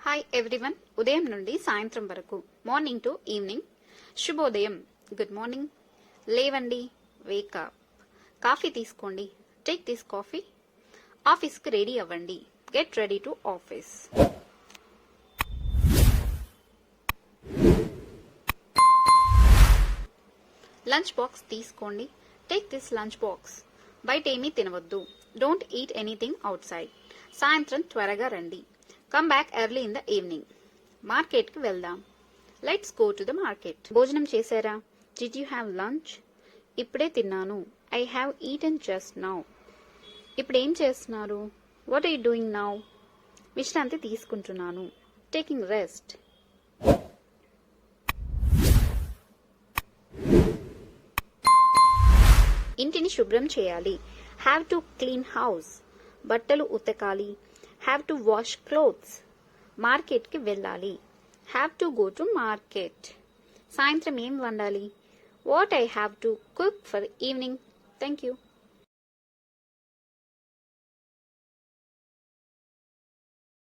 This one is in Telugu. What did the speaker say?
Hi everyone. ఉదయం నుండి సాయంత్రం వరకు, మార్నింగ్ టు ఈవినింగ్, శుభోదయం, గుడ్ మార్నింగ్. లేవండి, వేకప్. కాఫీ తీసుకోండి, టేక్ దిస్ కాఫీ. ఆఫీస్కి రెడీ అవ్వండి, get ready to office. Lunch box తీసుకోండి, టేక్ దిస్ లంచ్ బాక్స్. బయట ఏమీ తినవద్దు, don't eat anything outside. సాయంత్రం త్వరగా రండి, come back early in the evening. మార్కెట్కి వెళ్దాం, let's go to the market. భోజనం చేశారా? Did you have lunch? ఇప్పుడే తిన్నాను, I have eaten just now. ఇప్పుడు ఏం చేస్తున్నారు? What are you doing now? విశ్రాంతి తీసుకుంటున్నాను, టేకింగ్ రెస్ట్. ఇంటిని శుభ్రం చేయాలి, హ్యావ్ టు క్లీన్ హౌస్. బట్టలు ఉతకాలి, హ్యావ్ టు వాష్ క్లోత్స్. మార్కెట్కి వెళ్ళాలి, have to go to market. సాయంత్రం ఏం వండాలి? What I have to cook for evening. Thank you.